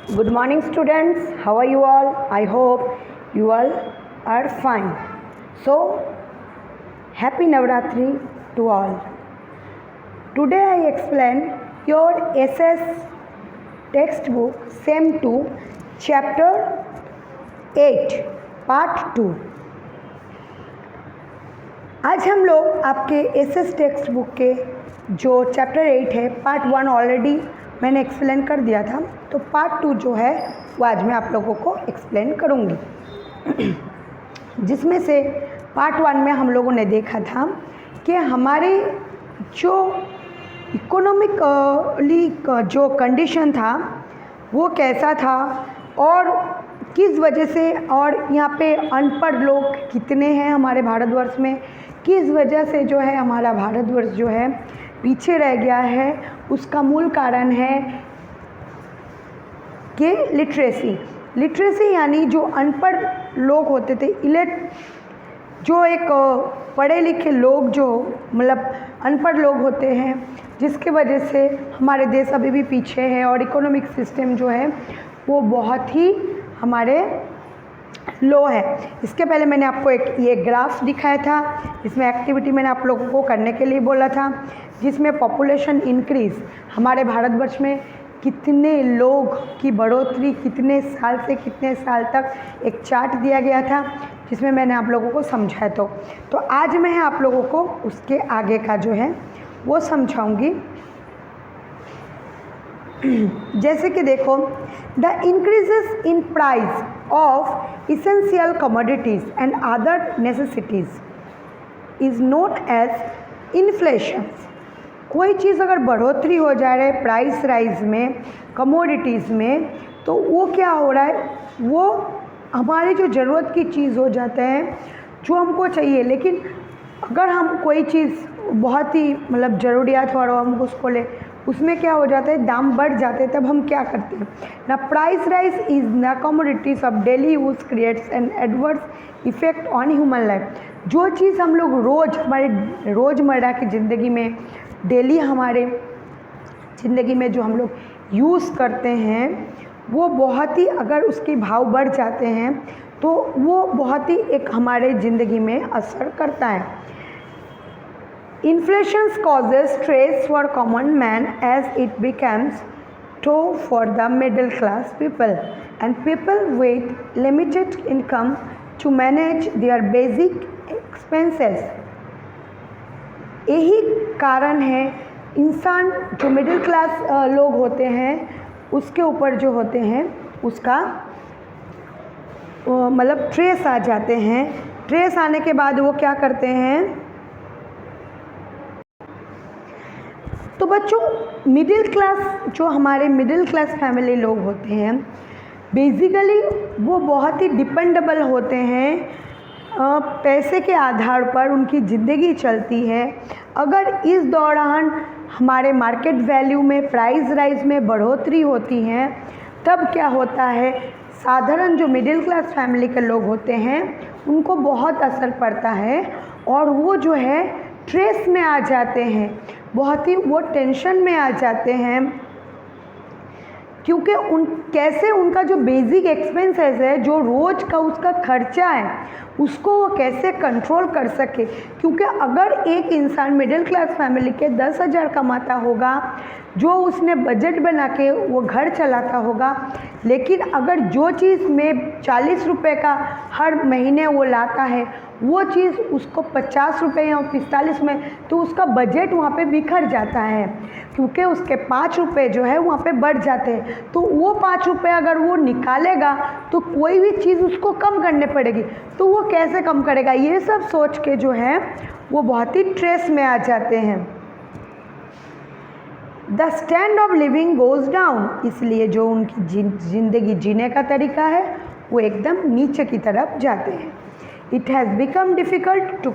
Good morning, students. How are you all? I hope you all are fine. So, happy Navratri to all. Today I explain your SS textbook Sem 2 Chapter 8 Part 2. आज हम लोग आपके SS text book के जो chapter 8 है part 1 already मैंने explain कर दिया था, तो पार्ट 2 जो है वो आज मैं आप लोगों को एक्सप्लेन करूँगी। जिसमें से पार्ट 1 में हम लोगों ने देखा था कि हमारे जो इकोनॉमिकली जो कंडीशन था वो कैसा था और किस वजह से, और यहाँ पे अनपढ़ लोग कितने हैं हमारे भारतवर्ष में, किस वजह से जो है हमारा भारतवर्ष जो है पीछे रह गया है। उसका मूल कारण है कि लिटरेसी यानी जो अनपढ़ लोग होते थे, जो एक पढ़े लिखे लोग जो मतलब अनपढ़ लोग होते हैं, जिसके वजह से हमारे देश अभी भी पीछे है और इकोनॉमिक सिस्टम जो है वो बहुत ही हमारे लो है। इसके पहले मैंने आपको एक ये ग्राफ दिखाया था, इसमें एक्टिविटी मैंने आप लोगों को करने के लिए बोला था, जिसमें पॉपुलेशन इंक्रीज़ हमारे भारतवर्ष में कितने लोग की बढ़ोतरी कितने साल से कितने साल तक एक चार्ट दिया गया था, जिसमें मैंने आप लोगों को समझाया। तो आज मैं आप लोगों को उसके आगे का जो है वो समझाऊंगी। जैसे कि देखो, the increases in price of essential commodities and other necessities is known as inflation. कोई चीज़ अगर बढ़ोतरी हो जा रहा है प्राइस राइज में, कमोडिटीज़ में, तो वो क्या हो रहा है, वो हमारी जो ज़रूरत की चीज़ हो जाता है जो हमको चाहिए। लेकिन अगर हम कोई चीज़ बहुत ही मतलब ज़रूरियात और हम उसको ले, उसमें क्या हो जाता है, दाम बढ़ जाते हैं। तब हम क्या करते हैं ना, price rise is the commodities of daily use creates an adverse effect on human life. जो चीज़ हम लोग रोज़ हमारे रोज़मर्रा की ज़िंदगी में, डेली हमारे ज़िंदगी में जो हम लोग यूज़ करते हैं, वो बहुत ही अगर उसके भाव बढ़ जाते हैं तो वो बहुत ही एक हमारे ज़िंदगी में असर करता है। Inflation causes stress for common man as it becomes tough for the middle class people and people with limited income to manage their basic expenses। यही कारण है इंसान जो मिडिल क्लास लोग होते हैं उसके ऊपर जो होते हैं उसका मतलब ट्रेस आ जाते हैं। ट्रेस आने के बाद वो क्या करते हैं, तो बच्चों मिडिल क्लास जो हमारे मिडिल क्लास फैमिली लोग होते हैं, बेसिकली वो बहुत ही डिपेंडेबल होते हैं, पैसे के आधार पर उनकी ज़िंदगी चलती है। अगर इस दौरान हमारे मार्केट वैल्यू में प्राइस राइज में बढ़ोतरी होती है, तब क्या होता है, साधारण जो मिडिल क्लास फैमिली के लोग होते हैं उनको बहुत असर पड़ता है और वो जो है स्ट्रेस में आ जाते हैं, बहुत ही वो टेंशन में आ जाते हैं, क्योंकि कैसे उनका जो बेसिक एक्सपेंसेस है, जो रोज़ का उसका खर्चा है, उसको वो कैसे कंट्रोल कर सके। क्योंकि अगर एक इंसान मिडिल क्लास फैमिली के 10,000 कमाता होगा, जो उसने बजट बना के वो घर चलाता होगा, लेकिन अगर जो चीज़ में 40 रुपये का हर महीने वो लाता है, वो चीज़ उसको 50 रुपये या 45 में, तो उसका बजट वहाँ पे बिखर जाता है, क्योंकि उसके 5 रुपये जो है वहाँ पे बढ़ जाते हैं। तो वो 5 रुपये अगर वो निकालेगा तो कोई भी चीज़ उसको कम करने पड़ेगी, तो वो कैसे कम करेगा, ये सब सोच के जो है वो बहुत ही स्ट्रेस में आ जाते हैं। The stand of living goes down, इसलिए जो उनकी ज़िंदगी जीने का तरीका है वो एकदम नीचे की तरफ जाते हैं। It has become difficult to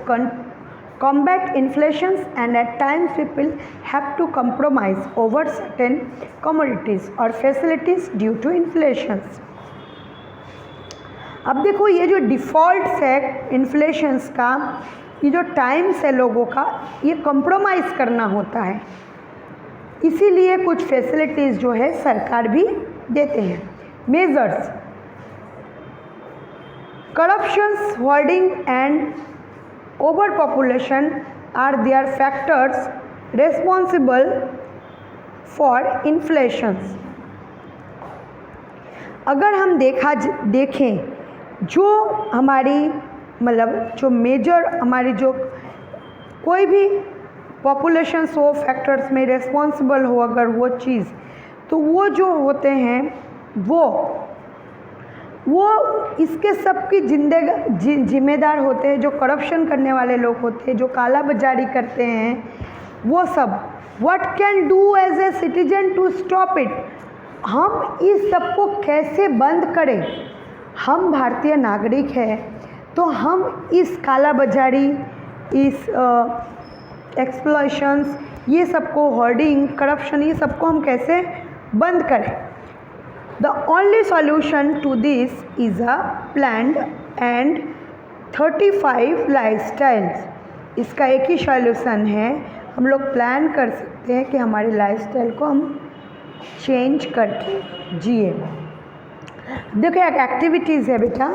combat inflation and at times people have to compromise over certain commodities or facilities due to inflation। अब देखो ये जो डिफ़ॉल्ट्स है इन्फ्लेशंस का, ये जो टाइम्स है लोगों का, ये कंप्रोमाइज़ करना होता है, इसीलिए कुछ फैसिलिटीज़ जो है सरकार भी देते हैं। measures. Corruptions, hoarding and overpopulation are their factors responsible for inflations. अगर हम देखें जो हमारी मतलब जो मेजर हमारी जो कोई भी पॉपुलेशन हो फैक्टर्स में रेस्पॉन्सिबल हो अगर वो चीज़, तो वो जो होते हैं वो इसके सब की जिम्मेदार होते हैं। जो करप्शन करने वाले लोग होते हैं, जो काला बाजारी करते हैं, वो सब what can do as a citizen to stop it. हम इस सब को कैसे बंद करें? हम भारतीय नागरिक हैं, तो हम इस काला बाजारी, इस एक्सप्लॉयशंस, ये सब को, होर्डिंग, करप्शन, ये सब को हम कैसे बंद करें? The only solution to this is a planned and 35 lifestyles. इसका एक ही सॉल्यूशन है, हम लोग प्लान कर सकते हैं कि हमारी लाइफस्टाइल को हम चेंज करके जिए। देखो एक एक्टिविटीज़ है बेटा,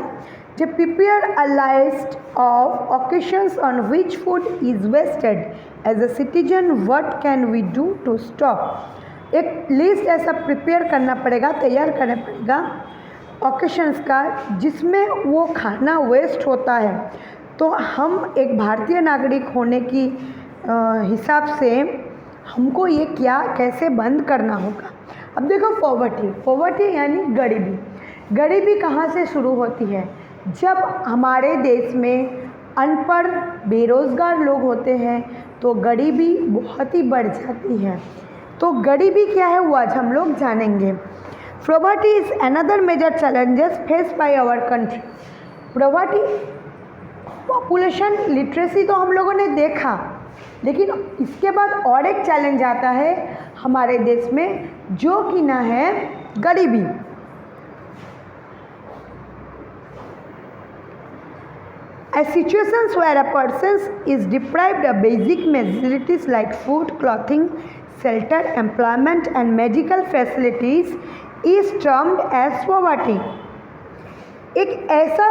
जब prepare a list of occasions on which food is wasted as a citizen, what can we do to stop. एक लिस्ट ऐसा प्रिपेयर करना पड़ेगा, तैयार करना पड़ेगा ओकेशंस का जिसमें वो खाना वेस्ट होता है। तो हम एक भारतीय नागरिक होने की हिसाब से हमको ये कैसे बंद करना होगा। अब देखो पॉवर्टी यानी गरीबी कहाँ से शुरू होती है? जब हमारे देश में अनपढ़ बेरोज़गार लोग होते हैं तो गरीबी बहुत ही बढ़ जाती है। तो गरीबी क्या है वो आज हम लोग जानेंगे। Poverty is another major challenges face by our country. Poverty, population literacy तो हम लोगों ने देखा, लेकिन इसके बाद और एक चैलेंज आता है हमारे देश में, जो कि ना है गरीबी। A situations where a person is deprived of basic necessities like food, clothing, shelter, employment and medical facilities is termed as poverty. एक ऐसा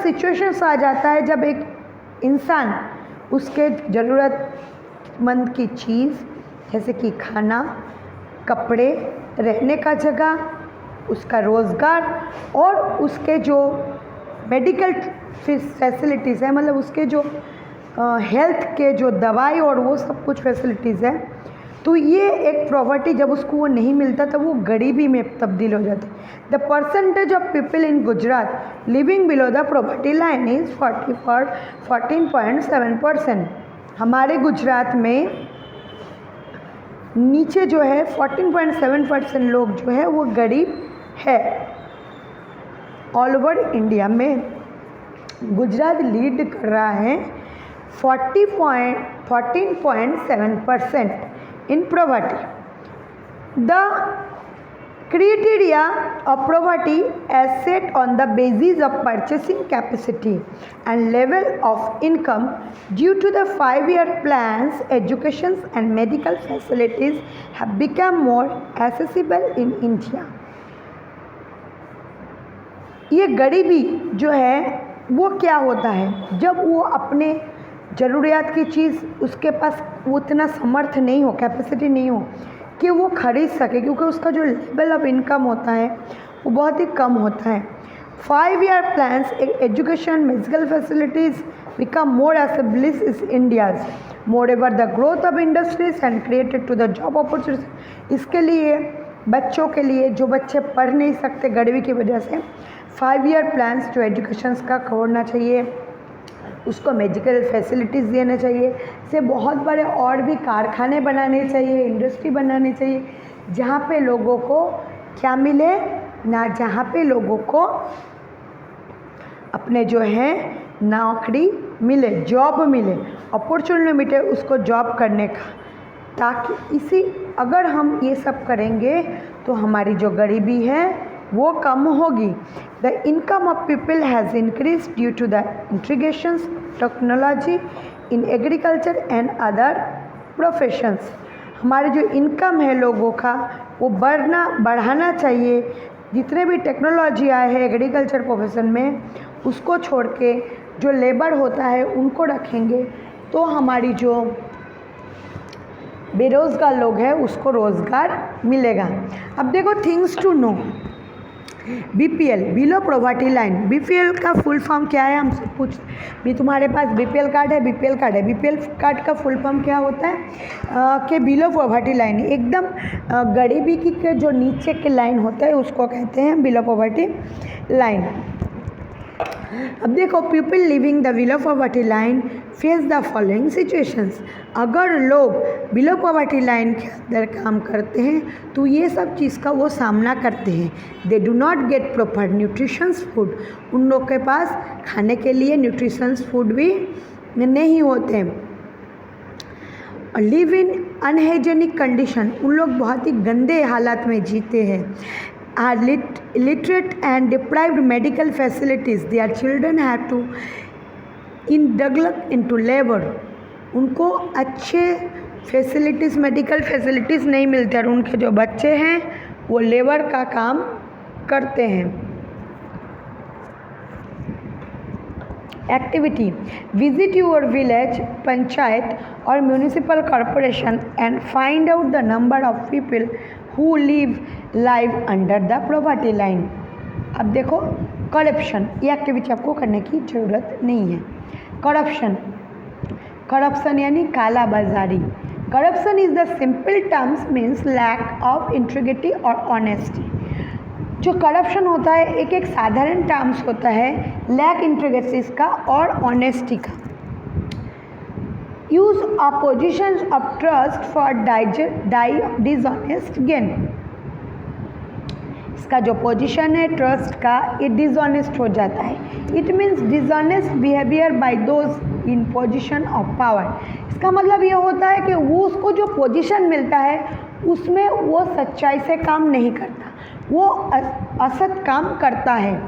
सिचुएशंस आ जाता है जब एक इंसान उसके ज़रूरतमंद की चीज़ जैसे कि खाना, कपड़े, रहने का जगह, उसका रोज़गार और उसके जो मेडिकल फैसिलिटीज़ है, मतलब उसके जो हेल्थ के जो दवाई और वो सब कुछ फैसिलिटीज़ है, तो ये एक पॉवर्टी जब उसको वो नहीं मिलता तब वो गरीबी में तब्दील हो जाती है। The percentage of people in Gujarat living below the poverty line is 14.7%। हमारे गुजरात में नीचे जो है 14.7% लोग जो है वो गरीब है। ऑल ओवर इंडिया में गुजरात लीड कर रहा है 14.7% in poverty. The criteria of poverty as set on the basis of purchasing capacity and level of income due to the 5-year plans, education and medical facilities have become more accessible in India. ये गरीबी जो है वो क्या होता है? जब वो अपने ज़रूरियात की चीज़ उसके पास उतना समर्थ नहीं हो, कैपेसिटी नहीं हो कि वो खरीद सके, क्योंकि उसका जो लेवल ऑफ इनकम होता है वो बहुत ही कम होता है। 5-year plans, education, medical facilities become more established is India's. More ever the growth of industries and created to the job opportunity. इसके लिए बच्चों के लिए जो बच्चे पढ़ नहीं सकते गरीबी की वजह से, 5-year प्लान्स जो एजुकेशन का होना चाहिए, उसको मेडिकल फैसिलिटीज़ देना चाहिए, से बहुत बड़े और भी कारखाने बनाने चाहिए, इंडस्ट्री बनानी चाहिए, जहाँ पे लोगों को क्या मिले ना, जहाँ पे लोगों को अपने जो है नौकरी मिले, जॉब मिले, अपॉर्चुनिटी मिले उसको जॉब करने का, ताकि इसी अगर हम ये सब करेंगे तो हमारी जो गरीबी है वो कम होगी। The income of people has increase due to the integrations technology in agriculture and other professions. हमारे जो इनकम है लोगों का वो बढ़ाना चाहिए। जितने भी टेक्नोलॉजी आए हैं एग्रीकल्चर प्रोफेशन में, उसको छोड़ के जो लेबर होता है उनको रखेंगे तो हमारी जो बेरोज़गार लोग हैं उसको रोज़गार मिलेगा। अब देखो things to know. BPL, below poverty line. BPL का फुल फॉर्म क्या है, हमसे पूछ भी तुम्हारे पास बीपीएल कार्ड है, बीपीएल कार्ड है, बीपीएल कार्ड का फुल फॉर्म क्या होता है कि बिलो पॉवर्टी लाइन, एकदम गरीबी की के जो नीचे के लाइन होता है उसको कहते हैं बिलो पॉवर्टी लाइन। अब देखो, people living the below poverty line face the following situations. अगर लोग बिलो पॉवर्टी लाइन के अंदर काम करते हैं तो ये सब चीज़ का वो सामना करते हैं। They do not get proper nutritions food, उन लोग के पास खाने के लिए न्यूट्रिशंस फूड भी नहीं होते। लिव इन अनहाइजेनिक कंडीशन, उन लोग बहुत ही गंदे हालात में जीते हैं। Are illiterate and deprived medical facilities, their children have to induct into labor, उनको अच्छे फैसिलिटीज़, मेडिकल फैसिलिटीज़ नहीं मिलते और उनके जो बच्चे हैं वो लेबर का काम करते हैं। Activity, visit your village panchayat और municipal corporation and find out the number of people who live live under the poverty line. अब देखो, करप्शन, ये एक्टिविटी आपको करने की ज़रूरत नहीं है। करप्शन यानी काला बाजारी। Corruption is the simple terms means lack of integrity और ऑनेस्टी। जो करप्शन होता है एक साधारण टर्म्स होता है लैक इंटीग्रिटी का और ऑनेस्टी का। Use of positions of trust for dishonest gain. इसका जो पोजीशन है ट्रस्ट का, ये डिसऑनेस्ट हो जाता है। It means dishonest behaviour by those in position of power. इसका मतलब ये होता है कि वो उसको जो पोजीशन मिलता है उसमें वो सच्चाई से काम नहीं करता, वो असत काम करता है,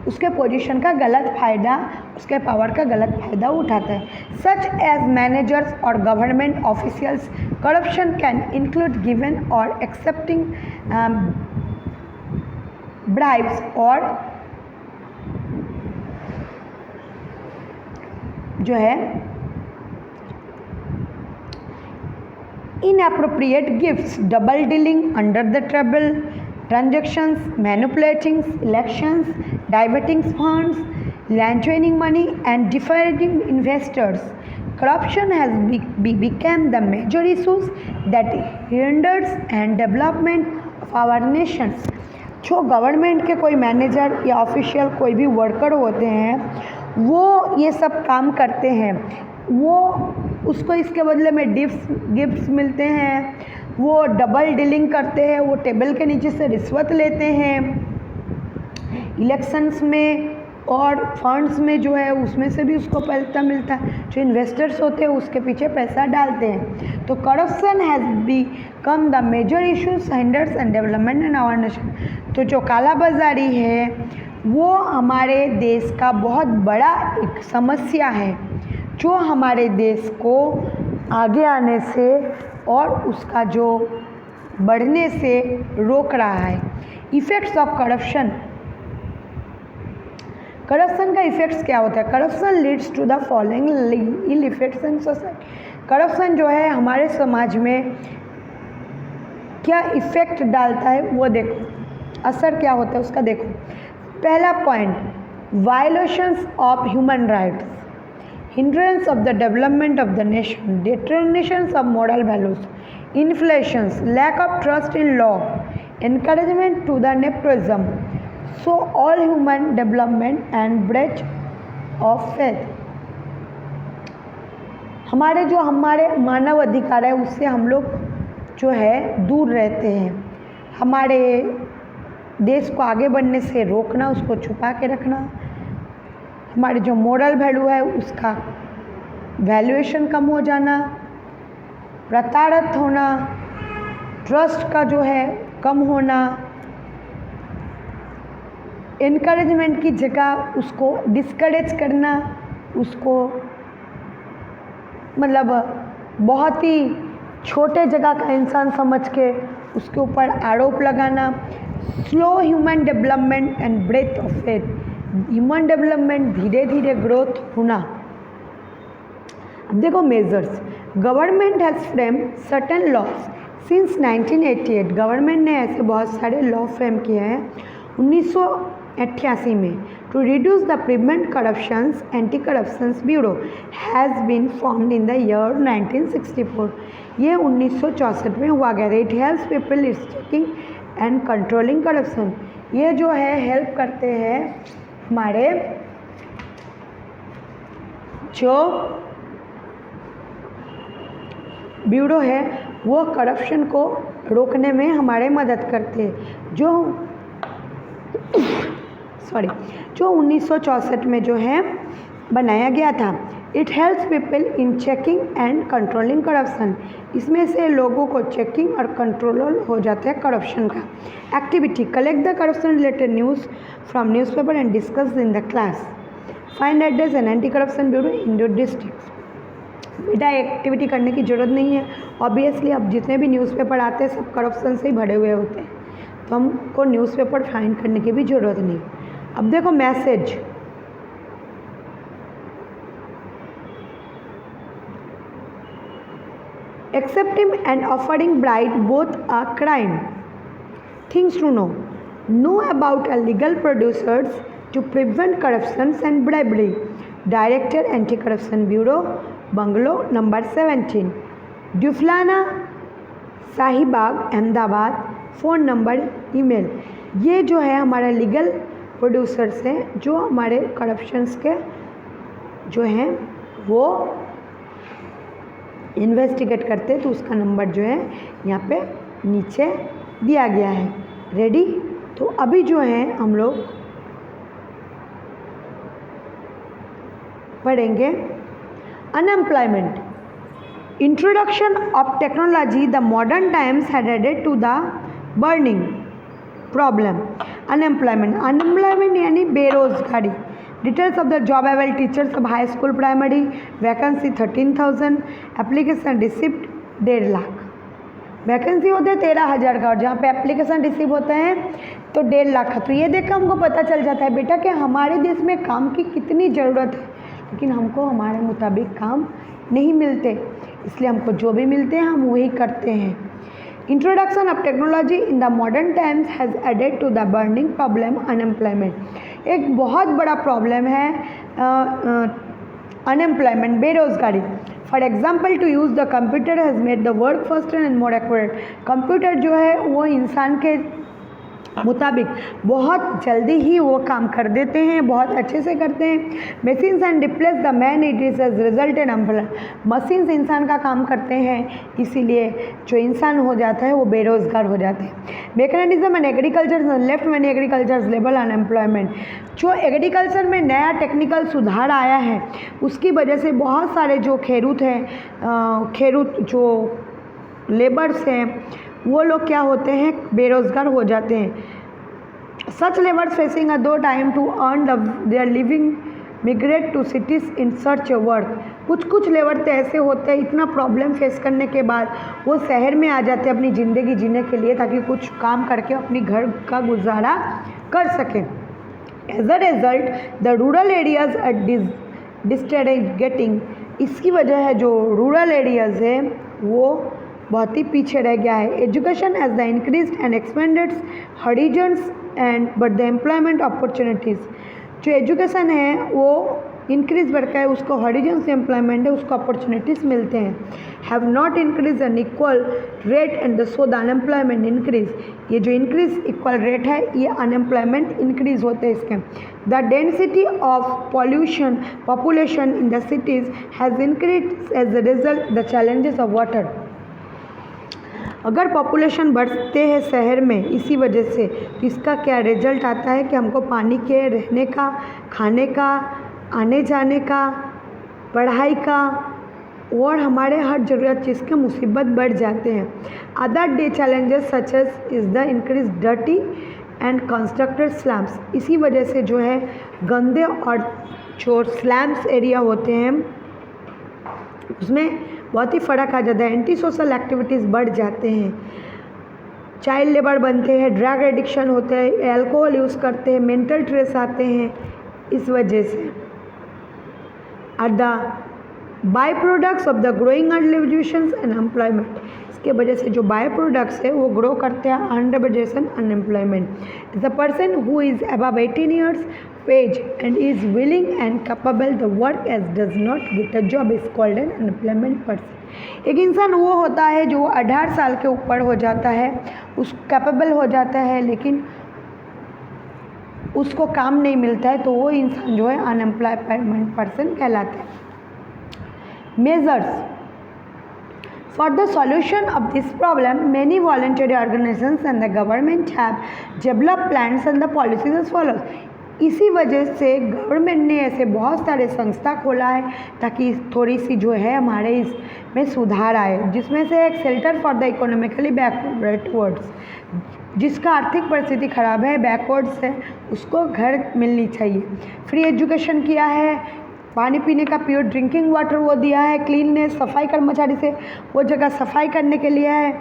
उसके पोजीशन का गलत फ़ायदा, उसके पावर का गलत फ़ायदा उठाता है। सच एज मैनेजर्स और government officials, corruption can include given और एक्सेप्टिंग ब्राइब्स और जो है inappropriate gifts, double dealing, under the table transactions, manipulating elections, diverting funds, laundering money and defrauding investors. Corruption has become the major issues that hinders and development of our nations. जो government के कोई manager या official कोई भी worker होते हैं वो ये सब काम करते हैं, वो उसको इसके बदले में गिफ्ट्स मिलते हैं, वो डबल डीलिंग करते हैं, वो टेबल के नीचे से रिश्वत लेते हैं इलेक्शंस में और फंड्स में जो है उसमें से भी उसको पैसा मिलता है, जो इन्वेस्टर्स होते हैं उसके पीछे पैसा डालते हैं। तो corruption has become the major issues hinders and development in our nation. तो जो काला बाजारी है वो हमारे देश का बहुत बड़ा एक समस्या है जो हमारे देश को आगे आने से और उसका जो बढ़ने से रोक रहा है। इफ़ेक्ट्स ऑफ करप्शन, करप्शन का इफ़ेक्ट्स क्या होता है? Corruption leads to the following ill effects in society. Corruption जो है हमारे समाज में क्या इफ़ेक्ट डालता है वो देखो, असर क्या होता है उसका देखो। पहला point, violations of human rights, hindrance of the development of the nation, deteriorations of moral values, inflations, lack of trust in law, encouragement to the nepotism, so all human development and breach of faith। हमारे मानव अधिकार है उससे हम लोग जो है दूर रहते हैं। हमारे देश को आगे बढ़ने से रोकना, उसको छुपा के रखना, हमारे जो मोरल वैल्यू है उसका वैल्यूएशन कम हो जाना, प्रताड़ित होना, ट्रस्ट का जो है कम होना, इनकरेजमेंट की जगह उसको डिस्करेज करना, उसको मतलब बहुत ही छोटे जगह का इंसान समझ के उसके ऊपर आरोप लगाना, slow human development and breath of faith, human development धीरे धीरे ग्रोथ होना। अब देखो measures, government has frame certain laws since 1988, government ने ऐसे बहुत सारे लॉ फ्रेम किए हैं 1988 में। To reduce the prevent corruptions, anti corruptions bureau has been formed in the year 1964, ये 1964 में हुआ गया। It helps people is checking and controlling corruption, ये जो है हेल्प करते हैं हमारे जो ब्यूरो है वो करप्शन को रोकने में हमारे मदद करते हैं। जो 1964 में जो है बनाया गया था। It helps people in checking and controlling corruption, इसमें से लोगों को चेकिंग और कंट्रोल हो जाता है करप्शन का। Activity, collect the corruption related news from newspaper and discuss in the class. Find address and anti corruption bureau in your district. बेटा एक्टिविटी करने की ज़रूरत नहीं है, ऑब्वियसली अब जितने भी न्यूज़पेपर आते हैं सब करप्शन से ही भरे हुए होते हैं, तो हमको न्यूज़पेपर फाइंड करने की भी ज़रूरत नहीं। अब देखो message, accepting and offering bribe both are crime. Things to know. Know about a legal producers to prevent corruptions and bribery. Director Anti-Corruption Bureau, Bungalow number 17, Duflana, Shahibag, Ahmedabad. Phone number, email. ये जो है हमारा लीगल प्रोड्यूसर्स हैं जो हमारे corruptions के जो हैं वो इन्वेस्टिगेट करते हैं, तो उसका नंबर जो है यहाँ पे नीचे दिया गया है। रेडी? तो अभी जो है हम लोग पढ़ेंगे unemployment. Introduction of technology, the modern times had added to the burning problem unemployment यानी बेरोजगारी। Details of the job avail teachers of high school primary, vacancy 13,000, application receipt 1.5 lakh. Vacancy होते हैं 13,000 का, और जहाँ पे एप्लीकेशन रिसीव होते हैं तो 1.5 लाख का। तो ये देख कर हमको पता चल जाता है बेटा कि हमारे देश में काम की कितनी ज़रूरत है, लेकिन हमको हमारे मुताबिक काम नहीं मिलते, इसलिए हमको जो भी मिलते हैं हम वही करते हैं। Introduction of technology in the modern times has added to the burning problem unemployment. एक बहुत बड़ा प्रॉब्लम है अनएम्प्लॉयमेंट, बेरोजगारी। For example, to use the computer has made the work faster and more accurate. Computer जो है वो इंसान के मुताबिक बहुत जल्दी ही वो काम कर देते हैं, बहुत अच्छे से करते हैं। Machines and replace the man, it is as result in employment. Machines इंसान का काम करते हैं, इसीलिए जो इंसान हो जाता है वो बेरोजगार हो जाते हैं। Mechanism and agriculture left many agriculture level unemployment. जो एग्रीकल्चर में नया टेक्निकल सुधार आया है उसकी वजह से बहुत सारे जो खेरूत हैं, खेरूत जो लेबर्स हैं वो लोग क्या होते हैं, बेरोज़गार हो जाते हैं। सच labours facing a do time to earn their living migrate to cities in search a work. कुछ लेबर तो ऐसे होते हैं इतना प्रॉब्लम फेस करने के बाद वो शहर में आ जाते हैं अपनी ज़िंदगी जीने के लिए, ताकि कुछ काम करके अपनी घर का गुजारा कर सकें। As a result the rural areas are disintegrating. इसकी वजह है जो रूरल एरियाज़ है वो बहुत ही पीछे रह गया है। Education as the increase and expanded horizons and but the employment opportunities. जो एजुकेशन है वो इंक्रीज बढ़ता है, उसको हॉरिजन से एम्प्लॉयमेंट है, उसको अपॉर्चुनिटीज़ मिलते हैं। Have not increase an equal rate and the so the unemployment increase. ये जो इंक्रीज इक्वल रेट है ये अनएम्प्लॉयमेंट इंक्रीज होते हैं इसके। The density of population in the cities has increase as a result the challenges of water. अगर population बढ़ते हैं शहर में इसी वजह से, तो इसका क्या रिजल्ट आता है कि हमको पानी के, रहने का, खाने का, आने जाने का, पढ़ाई का और हमारे हर ज़रूरत चीज़ के मुसीबत बढ़ जाते हैं। Other day challenges such as is the increase dirty and constructed slums. इसी वजह से जो है गंदे और जो स्लैम्स एरिया होते हैं उसमें बहुत ही फ़र्क आ जाता है। एंटी सोशल एक्टिविटीज़ बढ़ जाते हैं, चाइल्ड लेबर बनते हैं, ड्रग एडिक्शन होता है, एल्कोहल यूज़ करते हैं, मेंटल स्ट्रेस आते हैं। इस वजह से are the by products of the growing unreservations and employment. इसके वजह से जो बाय प्रोडक्ट्स है वो ग्रो करते हैं unreservation unemployment. The person who is above 18 years age and is willing and capable the work age does not get a job is called an unemployment person. एक इंसान वो होता है जो 18 साल के ऊपर हो जाता है, उस कैपेबल हो जाता है, लेकिन उसको काम नहीं मिलता है, तो वो इंसान जो है अनएम्प्लॉयमेंट पर्सन कहलाता है। Measures. For the solution of this problem, many voluntary organizations and the government have developed plans and the policies as follows. इसी वजह से गवर्नमेंट ने ऐसे बहुत सारे संस्था खोला है ताकि थोड़ी सी जो है हमारे इसमें सुधार आए, जिसमें से एक shelter for the economically backwards, जिसका आर्थिक परिस्थिति खराब है, बैकवर्ड्स है, उसको घर मिलनी चाहिए। फ्री एजुकेशन किया है, पानी पीने का प्योर ड्रिंकिंग वाटर वो दिया है, क्लीननेस सफाई कर्मचारी से वो जगह सफाई करने के लिए है,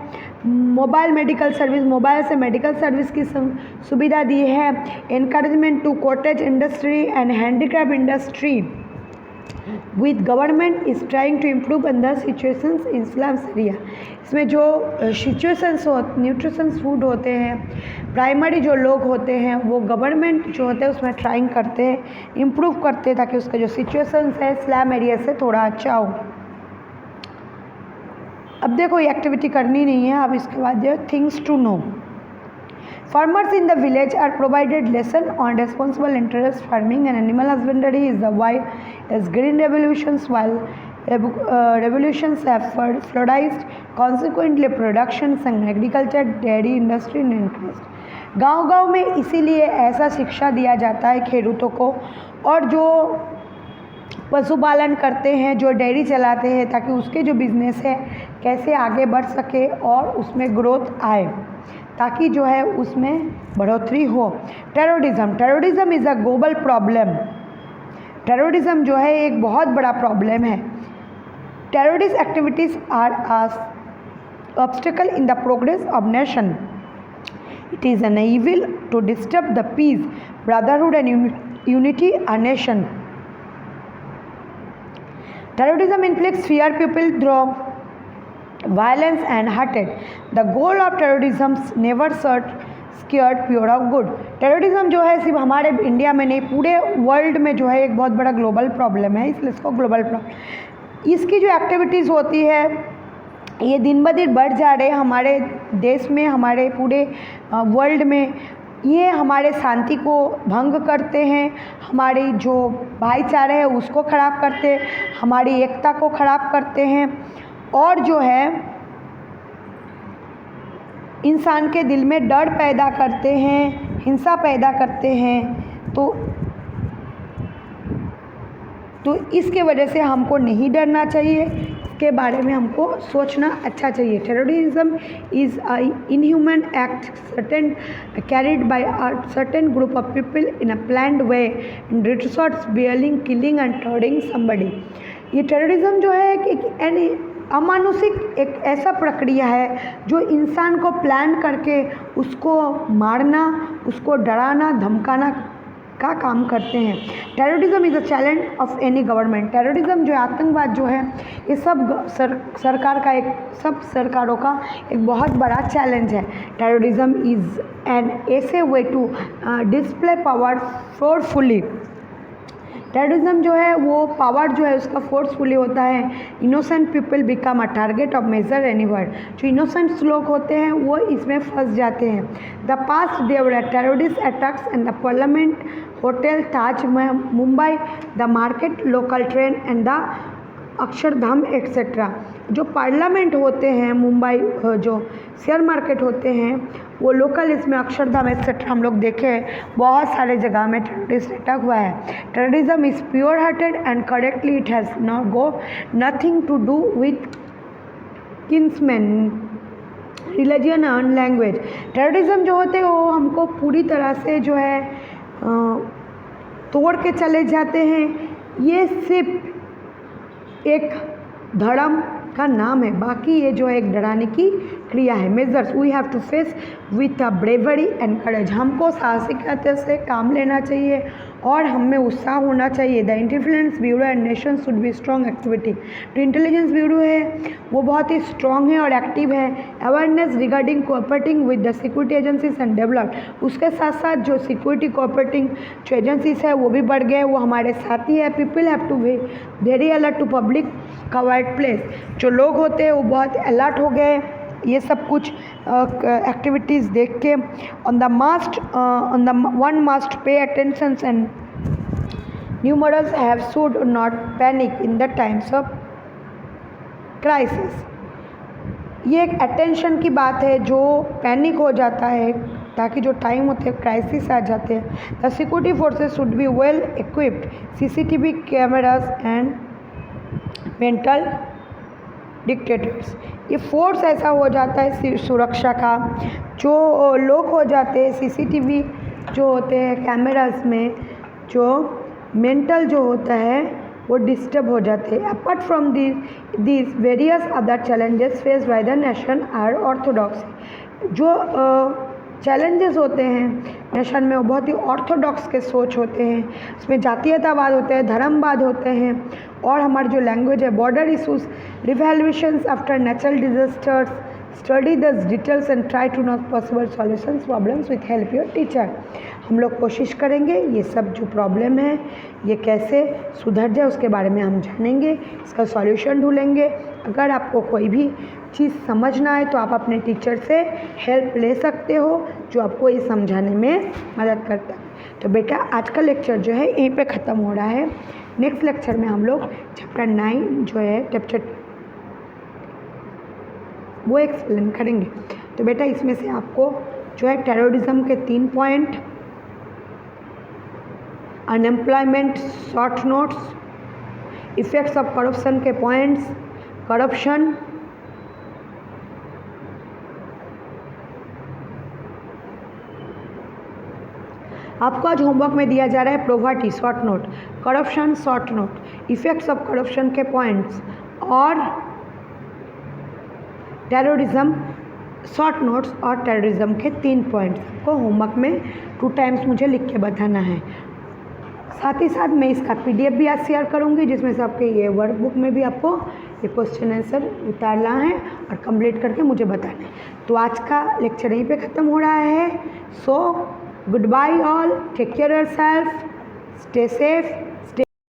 मोबाइल मेडिकल सर्विस, मोबाइल से मेडिकल सर्विस की सुविधा दी है, encouragement to cottage industry and handicraft industry with government is trying to improve in the situations in slums area. इसमें जो सिचुएशंस न्यूट्रिशंस फूड होते हैं, प्राइमरी जो लोग होते हैं, वो गवर्नमेंट जो होते हैं उसमें ट्राइंग करते हैं, इम्प्रूव करते हैं ताकि उसका जो सिचुएशंस है स्लम एरिया से थोड़ा अच्छा हो। अब देखो ये एक्टिविटी करनी नहीं है, अब इसके बाद जो things to know. Farmers in the village are provided lesson on responsible interest farming and animal husbandry is the why as green revolutions while revolutions have flourished consequently productions and agriculture dairy industry and interest। गांव-गांव में इसीलिए ऐसा शिक्षा दिया जाता है खेडूतों को, और जो पशुपालन करते हैं, जो डेयरी चलाते हैं, ताकि उसके जो बिजनेस है कैसे आगे बढ़ सके और उसमें ग्रोथ आए, ताकि जो है उसमें बढ़ोतरी हो। Terrorism is a global problem. Terrorism जो है एक बहुत बड़ा प्रॉब्लम है। Terrorist activities are obstacle in the progress of nation. It is an evil to disturb the peace, brotherhood and unity a nation. Terrorism inflicts fear people through violence and hatred. The goal of terrorism never scared pure of good। Terrorism जो है सिर्फ हमारे India में नहीं, पूरे world में जो है एक बहुत बड़ा ग्लोबल प्रॉब्लम है, इसलिए इसको ग्लोबल प्रॉब्लम। इसकी जो एक्टिविटीज़ होती है ये दिन ब दिन बढ़ जा रहे हैं हमारे देश में, हमारे पूरे वर्ल्ड में। ये हमारे शांति को भंग करते हैं, हमारी जो भाईचारे है उसको ख़राब करते हैं, हमारी एकता को ख़राब करते हैं, और जो है इंसान के दिल में डर पैदा करते हैं, हिंसा पैदा करते हैं। तो इसके वजह से हमको नहीं डरना चाहिए, इसके बारे में हमको सोचना अच्छा चाहिए। Terrorism is a inhuman act certain carried by a certain group of people in a planned way and resorts bearing killing and turning somebody. ये टेररिज्म जो है एक अमानुषिक एक ऐसा प्रक्रिया है जो इंसान को प्लान करके उसको मारना, उसको डराना, धमकाना का काम करते हैं। Terrorism is a challenge of any government. Terrorism जो आतंकवाद जो है ये सब सरकार का सब सरकारों का एक बहुत बड़ा चैलेंज है। Terrorism is an easy way to display power forcefully. Terrorism जो है वो पावर जो है उसका फोर्सफुली होता है। Innocent people become a target of major anywhere. जो इनोसेंट लोग होते हैं वो इसमें फंस जाते हैं। The past there terrorist attacks and the parliament, hotel Taj Mumbai, the market, local train and the Akshardham etcetera. जो पार्लियामेंट होते हैं मुंबई, जो शेयर मार्केट होते हैं वो लोकल, इसमें अक्षरधाम एक्सेट्रा हम लोग देखे हैं बहुत सारे जगह में टेररिस्ट अटैक हुआ है। Terrorism is pure hearted and correctly it has nothing to do with kinsman, religion and language. Terrorism जो होते हैं वो हमको पूरी तरह से जो है तोड़ के चले जाते हैं। ये सिर्फ एक धर्म का नाम है। बाकी ये जो है एक डराने की क्रिया है। Measures we have to face with a bravery and courage, हमको साहसिकता से काम लेना चाहिए और हम में उत्साह होना चाहिए। The intelligence bureau and nation should be strong activity, जो इंटेलिजेंस ब्यूरो है वो बहुत ही स्ट्रॉन्ग है और एक्टिव है। Awareness regarding cooperating with the security agencies and develop, उसके साथ साथ जो सिक्योरिटी कोऑपरेटिंग जो एजेंसीज है वो भी बढ़ गए, वो हमारे साथी है। People have to be very alert to public covered place, जो लोग होते हैं वो बहुत अलर्ट हो गए ये सब कुछ एक्टिविटीज़ देख के। On the one must pay attention and new models have should not panic in the times of crisis. ये एक अटेंशन की बात है, जो पैनिक हो जाता है ताकि जो टाइम होते हैं क्राइसिस आ जाते हैं। The security forces should be well equipped, CCTV cameras and mental dictators. ये फोर्स ऐसा हो जाता है सुरक्षा का, जो लोग हो जाते हैं सीसीटीवी जो होते हैं कैमरास में, जो मेंटल जो होता है वो डिस्टर्ब हो जाते हैं। Apart from this various other challenges face by the nation are orthodox, जो चैलेंजेस होते हैं नेशन में वो बहुत ही ऑर्थोडॉक्स के सोच होते हैं, उसमें जातीयतावाद होते हैं, धर्मवाद होते हैं, और हमारी जो लैंग्वेज है border issues, revaluations after natural disasters, study the details and try to not possible solutions problems with help your teacher. हम लोग कोशिश करेंगे ये सब जो प्रॉब्लम है ये कैसे सुधर जाए उसके बारे में हम जानेंगे, इसका सॉल्यूशन ढूंढेंगे। अगर आपको कोई भी चीज़ समझना है तो आप अपने टीचर से हेल्प ले सकते हो, जो आपको ये समझाने में मदद करता है। तो बेटा आज का लेक्चर जो है यहीं पे ख़त्म हो रहा है। नेक्स्ट लेक्चर में हम लोग चैप्टर 9 जो है चैप्टर वो एक्सप्लेन करेंगे। तो बेटा इसमें से आपको जो है टेररिज्म के 3 point, unemployment short notes, effects of corruption के पॉइंट्स, करप्शन, आपको आज होमवर्क में दिया जा रहा है poverty short note, corruption short note, effects of corruption के पॉइंट्स और टेररिज्म शॉर्ट नोट्स और टेररिज्म के 3 पॉइंट्स आपको होमवर्क में 2 टाइम्स मुझे लिख के बताना है। साथ ही साथ मैं इसका PDF भी आज शेयर करूँगी, जिसमें से आपके ये वर्कबुक में भी आपको ये क्वेश्चन आंसर उतारना है और कंप्लीट करके मुझे बताना है। तो आज का लेक्चर यहीं पे ख़त्म हो रहा है। So goodbye all, take care yourself, stay safe.